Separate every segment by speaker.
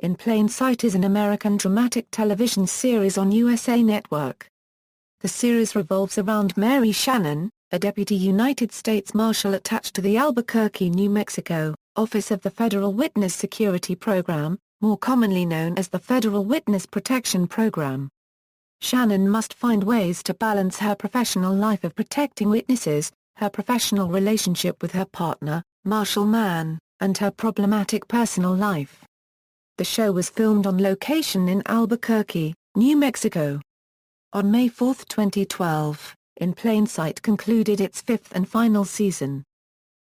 Speaker 1: In Plain Sight is an American dramatic television series on USA Network. The series revolves around Mary Shannon, a Deputy United States Marshal attached to the Albuquerque, New Mexico, office of the Federal Witness Security Program, more commonly known as the Federal Witness Protection Program. Shannon must find ways to balance her professional life of protecting witnesses, her professional relationship with her partner, Marshal Mann, and her problematic personal life. The show was filmed on location in Albuquerque, New Mexico. On May 4, 2012, In Plain Sight concluded its fifth and final season.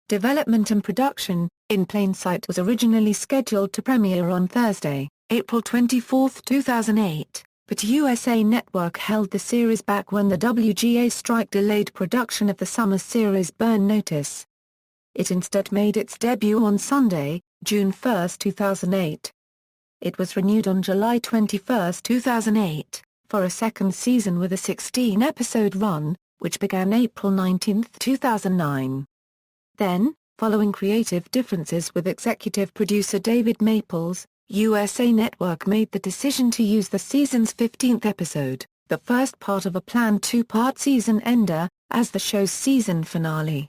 Speaker 1: Development and production: In Plain Sight was originally scheduled to premiere on Thursday, April 24, 2008, but USA Network held the series back when the WGA strike delayed production of the summer series Burn Notice. It instead made its debut on Sunday, June 1, 2008. It was renewed on July 21, 2008, for a second season with a 16-episode run, which began April 19, 2009. Then, following creative differences with executive producer David Maples, USA Network made the decision to use the season's 15th episode, the first part of a planned two-part season ender, as the show's season finale.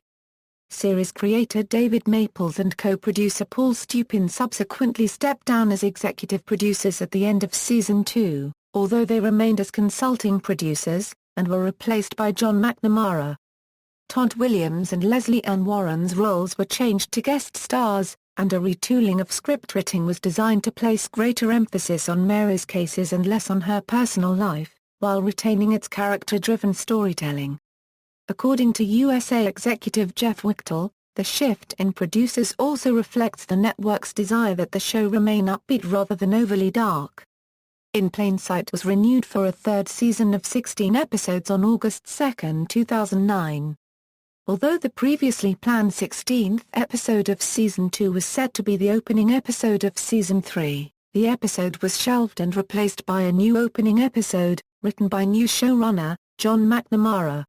Speaker 1: Series creator David Maples and co-producer Paul Stupin subsequently stepped down as executive producers at the end of Season 2, although they remained as consulting producers, and were replaced by John McNamara. Todd Williams and Leslie Ann Warren's roles were changed to guest stars, and a retooling of script writing was designed to place greater emphasis on Mary's cases and less on her personal life, while retaining its character-driven storytelling. According to USA executive Jeff Wichtel, the shift in producers also reflects the network's desire that the show remain upbeat rather than overly dark. In Plain Sight was renewed for a third season of 16 episodes on August 2, 2009. Although the previously planned 16th episode of Season 2 was set to be the opening episode of Season 3, the episode was shelved and replaced by a new opening episode, written by new showrunner, John McNamara.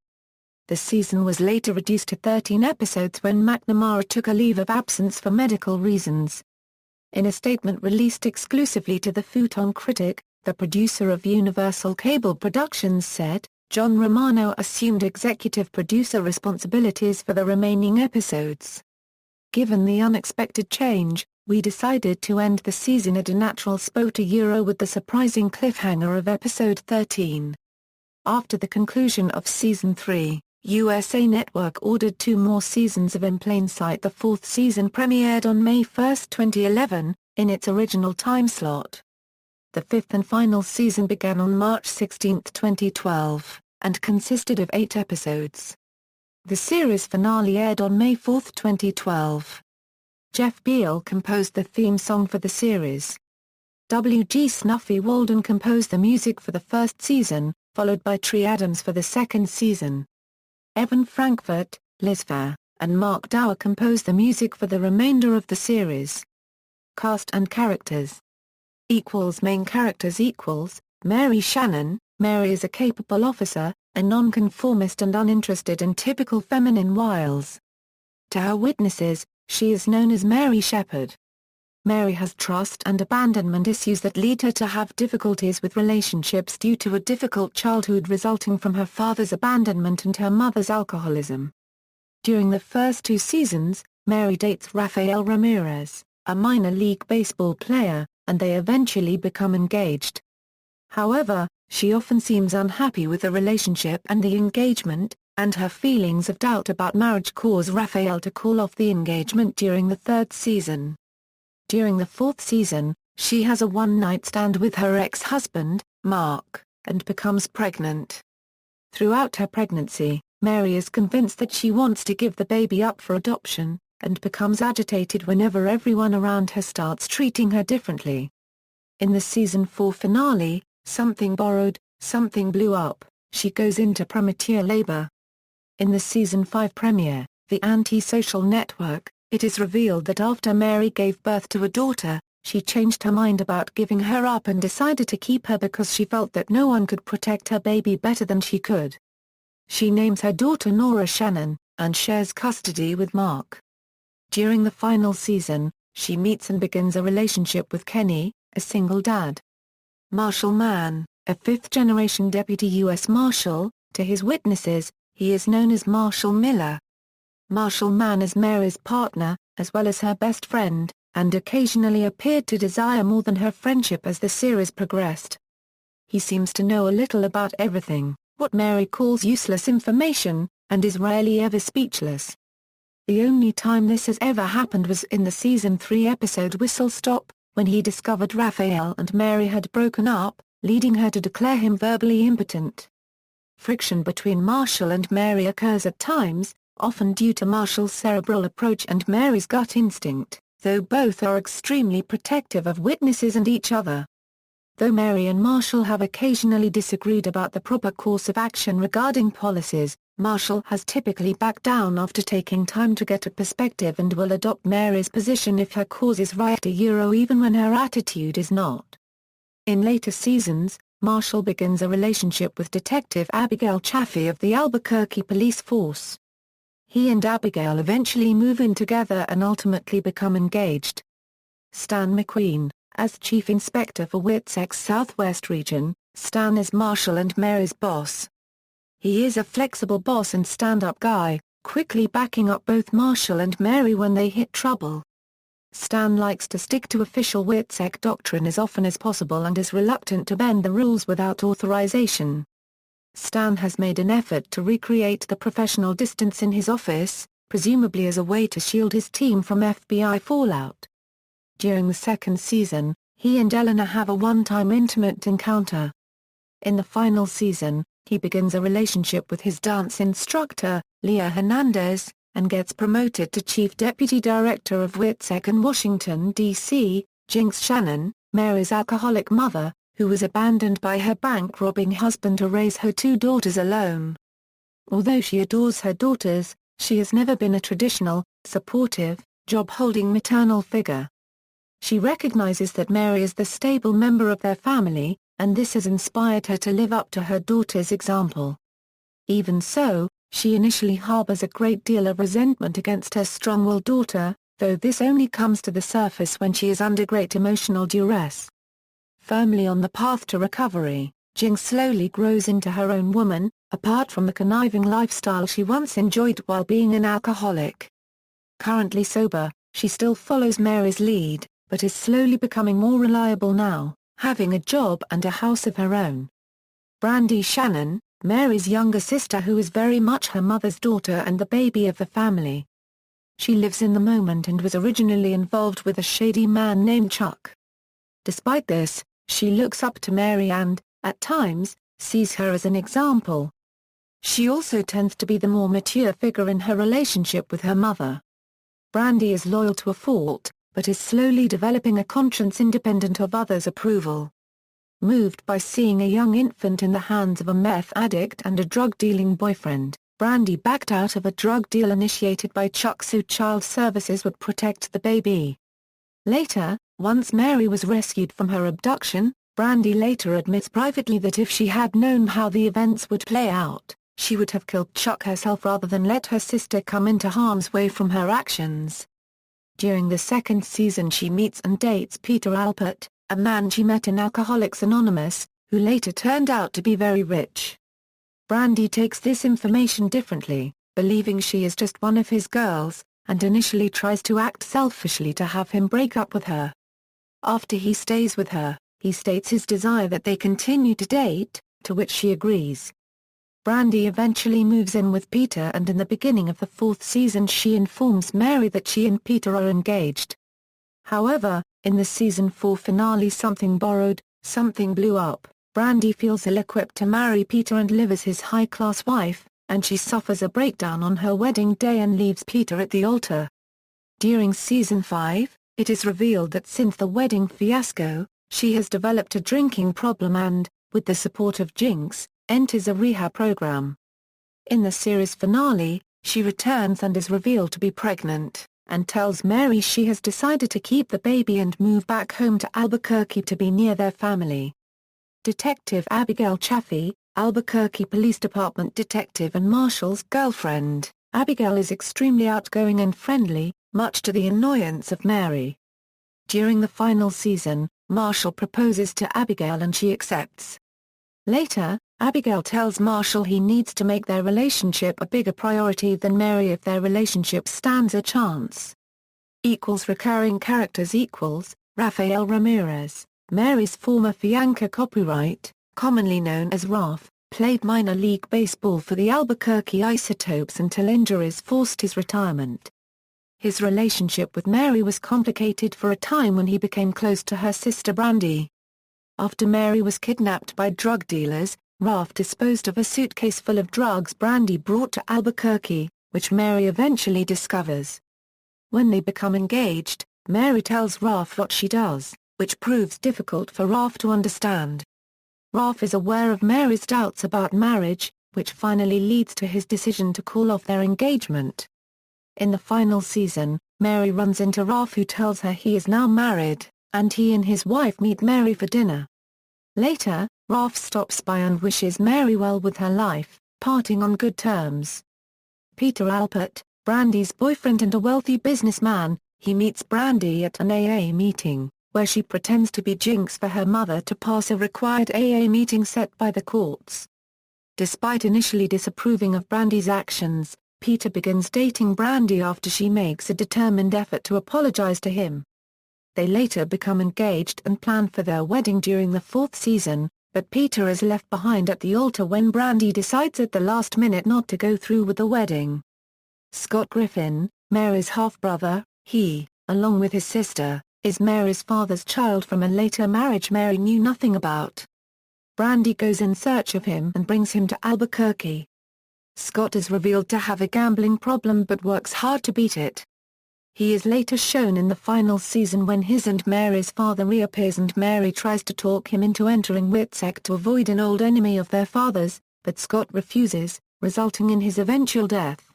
Speaker 1: The season was later reduced to 13 episodes when McNamara took a leave of absence for medical reasons. In a statement released exclusively to the Futon Critic, the producer of Universal Cable Productions said, John Romano assumed executive producer responsibilities for the remaining episodes. Given the unexpected change, we decided to end the season at a natural spot with the surprising cliffhanger of episode 13. After the conclusion of Season 3, USA Network ordered 2 more seasons of In Plain Sight. The 4th season premiered on May 1, 2011, in its original time slot. The 5th and final season began on March 16, 2012, and consisted of 8 episodes. The series finale aired on May 4, 2012. Jeff Beal composed the theme song for the series. W.G. Snuffy Walden composed the music for the first season, followed by Tree Adams for the second season. Evan Frankfurt, Liz Phair, and Mark Dower composed the music for the remainder of the series. Cast and characters. Main characters. Mary Shannon. Mary is a capable officer, a nonconformist and uninterested in typical feminine wiles. To her witnesses, she is known as Mary Shepherd. Mary has trust and abandonment issues that lead her to have difficulties with relationships due to a difficult childhood resulting from her father's abandonment and her mother's alcoholism. During the first 2 seasons, Mary dates Rafael Ramirez, a minor league baseball player, and they eventually become engaged. However, she often seems unhappy with the relationship and the engagement, and her feelings of doubt about marriage cause Rafael to call off the engagement during the 3rd season. During the 4th season, she has a one-night stand with her ex-husband, Mark, and becomes pregnant. Throughout her pregnancy, Mary is convinced that she wants to give the baby up for adoption, and becomes agitated whenever everyone around her starts treating her differently. In the Season 4 finale, Something Borrowed, Something Blew Up, she goes into premature labor. In the Season 5 premiere, The Anti-Social Network, it is revealed that after Mary gave birth to a daughter, she changed her mind about giving her up and decided to keep her because she felt that no one could protect her baby better than she could. She names her daughter Nora Shannon, and shares custody with Mark. During the final season, she meets and begins a relationship with Kenny, a single dad. Marshal Mann, a fifth-generation Deputy U.S. Marshal, to his witnesses, he is known as Marshal Miller. Marshal Mann is Mary's partner, as well as her best friend, and occasionally appeared to desire more than her friendship as the series progressed. He seems to know a little about everything, what Mary calls useless information, and is rarely ever speechless. The only time this has ever happened was in the Season 3 episode Whistle Stop, when he discovered Raphael and Mary had broken up, leading her to declare him verbally impotent. Friction between Marshal and Mary occurs at times, often due to Marshal's cerebral approach and Mary's gut instinct, though both are extremely protective of witnesses and each other. Though Mary and Marshal have occasionally disagreed about the proper course of action regarding policies, Marshal has typically backed down after taking time to get a perspective and will adopt Mary's position if her cause is right even when her attitude is not. In later seasons, Marshal begins a relationship with Detective Abigail Chaffee of the Albuquerque police force. He and Abigail eventually move in together and ultimately become engaged. Stan McQueen, as Chief Inspector for WITSEC's Southwest Region, Stan is Marshal and Mary's boss. He is a flexible boss and stand-up guy, quickly backing up both Marshal and Mary when they hit trouble. Stan likes to stick to official WITSEC doctrine as often as possible and is reluctant to bend the rules without authorization. Stan has made an effort to recreate the professional distance in his office, presumably as a way to shield his team from FBI fallout. During the second season, he and Eleanor have a one-time intimate encounter. In the final season, he begins a relationship with his dance instructor, Leah Hernandez, and gets promoted to Chief Deputy Director of WITSEC in Washington, D.C., Jinx Shannon, Mary's alcoholic mother, who was abandoned by her bank-robbing husband to raise her two daughters alone. Although she adores her daughters, she has never been a traditional, supportive, job-holding maternal figure. She recognizes that Mary is the stable member of their family, and this has inspired her to live up to her daughter's example. Even so, she initially harbors a great deal of resentment against her strong-willed daughter, though this only comes to the surface when she is under great emotional duress. Firmly on the path to recovery, Jinx slowly grows into her own woman, apart from the conniving lifestyle she once enjoyed while being an alcoholic. Currently sober, she still follows Mary's lead, but is slowly becoming more reliable now, having a job and a house of her own. Brandy Shannon, Mary's younger sister who is very much her mother's daughter and the baby of the family. She lives in the moment and was originally involved with a shady man named Chuck. Despite this, she looks up to Mary and, at times, sees her as an example. She also tends to be the more mature figure in her relationship with her mother. Brandy is loyal to a fault, but is slowly developing a conscience independent of others' approval. Moved by seeing a young infant in the hands of a meth addict and a drug-dealing boyfriend, Brandy backed out of a drug deal initiated by Chuck so Child Services would protect the baby. Later, once Mary was rescued from her abduction, Brandy later admits privately that if she had known how the events would play out, she would have killed Chuck herself rather than let her sister come into harm's way from her actions. During the second season she meets and dates Peter Alpert, a man she met in Alcoholics Anonymous, who later turned out to be very rich. Brandy takes this information differently, believing she is just one of his girls, and initially tries to act selfishly to have him break up with her. After he stays with her, he states his desire that they continue to date, to which she agrees. Brandy eventually moves in with Peter and in the beginning of the fourth season she informs Mary that she and Peter are engaged. However, in the season 4 finale Something Borrowed, Something Blew Up, Brandy feels ill-equipped to marry Peter and live as his high-class wife, and she suffers a breakdown on her wedding day and leaves Peter at the altar. During season 5, it is revealed that since the wedding fiasco, she has developed a drinking problem and, with the support of Jinx, enters a rehab program. In the series finale, she returns and is revealed to be pregnant, and tells Mary she has decided to keep the baby and move back home to Albuquerque to be near their family. Detective Abigail Chaffee, Albuquerque Police Department detective and Marshal's girlfriend, Abigail is extremely outgoing and friendly, much to the annoyance of Mary. During the final season, Marshal proposes to Abigail and she accepts. Later, Abigail tells Marshal he needs to make their relationship a bigger priority than Mary if their relationship stands a chance. Recurring characters Rafael Ramirez, Mary's former fiancé. Copyright, commonly known as Raf, played minor league baseball for the Albuquerque Isotopes until injuries forced his retirement. His relationship with Mary was complicated for a time when he became close to her sister Brandy. After Mary was kidnapped by drug dealers, Raf disposed of a suitcase full of drugs Brandy brought to Albuquerque, which Mary eventually discovers. When they become engaged, Mary tells Raf what she does, which proves difficult for Raf to understand. Raf is aware of Mary's doubts about marriage, which finally leads to his decision to call off their engagement. In the final season, Mary runs into Raf who tells her he is now married, and he and his wife meet Mary for dinner. Later, Raf stops by and wishes Mary well with her life, parting on good terms. Peter Alpert, Brandy's boyfriend and a wealthy businessman, he meets Brandy at an AA meeting, where she pretends to be Jinx for her mother to pass a required AA meeting set by the courts. Despite initially disapproving of Brandy's actions, Peter begins dating Brandy after she makes a determined effort to apologize to him. They later become engaged and plan for their wedding during the fourth season, but Peter is left behind at the altar when Brandy decides at the last minute not to go through with the wedding. Scott Griffin, Mary's half-brother, he, along with his sister, is Mary's father's child from a later marriage Mary knew nothing about. Brandy goes in search of him and brings him to Albuquerque. Scott is revealed to have a gambling problem but works hard to beat it. He is later shown in the final season when his and Mary's father reappears and Mary tries to talk him into entering WITSEC to avoid an old enemy of their father's, but Scott refuses, resulting in his eventual death.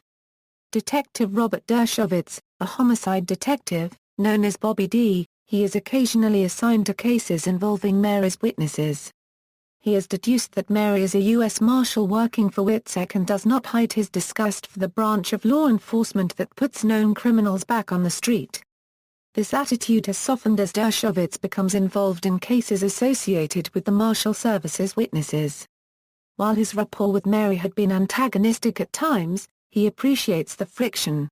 Speaker 1: Detective Robert Dershowitz, a homicide detective, known as Bobby D., he is occasionally assigned to cases involving Mary's witnesses. He has deduced that Mary is a U.S. Marshal working for WITSEC and does not hide his disgust for the branch of law enforcement that puts known criminals back on the street. This attitude has softened as Dershowitz becomes involved in cases associated with the Marshal Service's witnesses. While his rapport with Mary had been antagonistic at times, he appreciates the friction.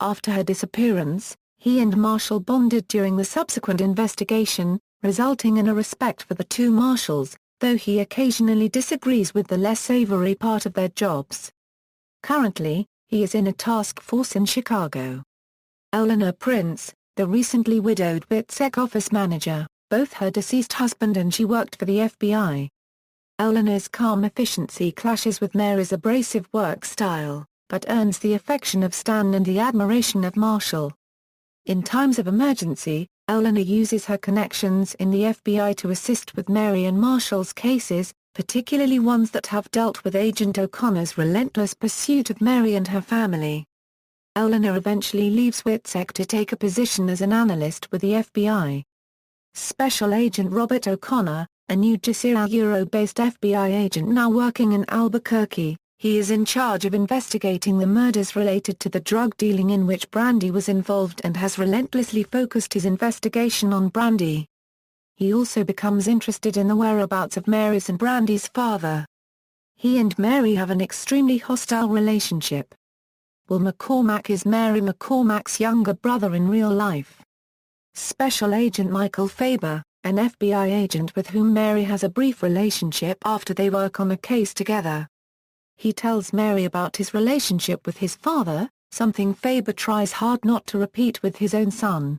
Speaker 1: After her disappearance, he and Marshal bonded during the subsequent investigation, resulting in a respect for the two marshals, though he occasionally disagrees with the less savory part of their jobs. Currently, he is in a task force in Chicago. Eleanor Prince, the recently widowed WITSEC office manager, both her deceased husband and she worked for the FBI. Eleanor's calm efficiency clashes with Mary's abrasive work style, but earns the affection of Stan and the admiration of Marshal. In times of emergency, Eleanor uses her connections in the FBI to assist with Mary and Marshal's cases, particularly ones that have dealt with Agent O'Connor's relentless pursuit of Mary and her family. Eleanor eventually leaves WITSEC to take a position as an analyst with the FBI. Special Agent Robert O'Connor, a New Jersey-based FBI agent now working in Albuquerque, he is in charge of investigating the murders related to the drug dealing in which Brandy was involved and has relentlessly focused his investigation on Brandy. He also becomes interested in the whereabouts of Mary's and Brandy's father. He and Mary have an extremely hostile relationship. Will McCormack is Mary McCormack's younger brother in real life. Special Agent Michael Faber, an FBI agent with whom Mary has a brief relationship after they work on a case together. He tells Mary about his relationship with his father, something Faber tries hard not to repeat with his own son.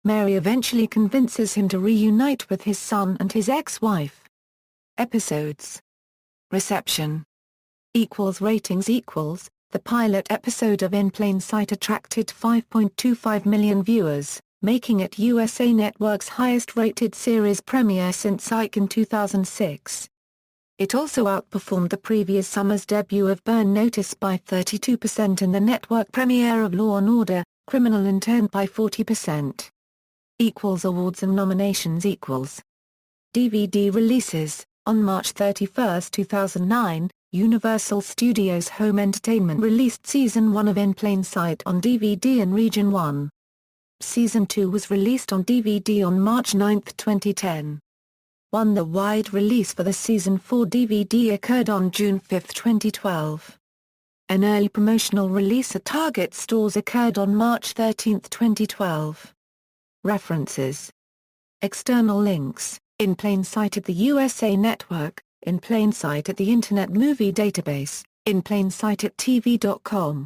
Speaker 1: Mary eventually convinces him to reunite with his son and his ex-wife. Episodes. Reception. Ratings. The pilot episode of In Plain Sight attracted 5.25 million viewers, making it USA Network's highest-rated series premiere since Psych in 2006. It also outperformed the previous summer's debut of Burn Notice by 32% and the network premiere of Law & Order, Criminal Intent by 40%. Awards and nominations. DVD releases. On March 31, 2009, Universal Studios Home Entertainment released Season 1 of In Plain Sight on DVD in Region 1. Season 2 was released on DVD on March 9, 2010. The wide release for the Season 4 DVD occurred on June 5, 2012. An early promotional release at Target stores occurred on March 13, 2012. References. External links: In Plain Sight at the USA Network, In Plain Sight at the Internet Movie Database, In Plain Sight at TV.com.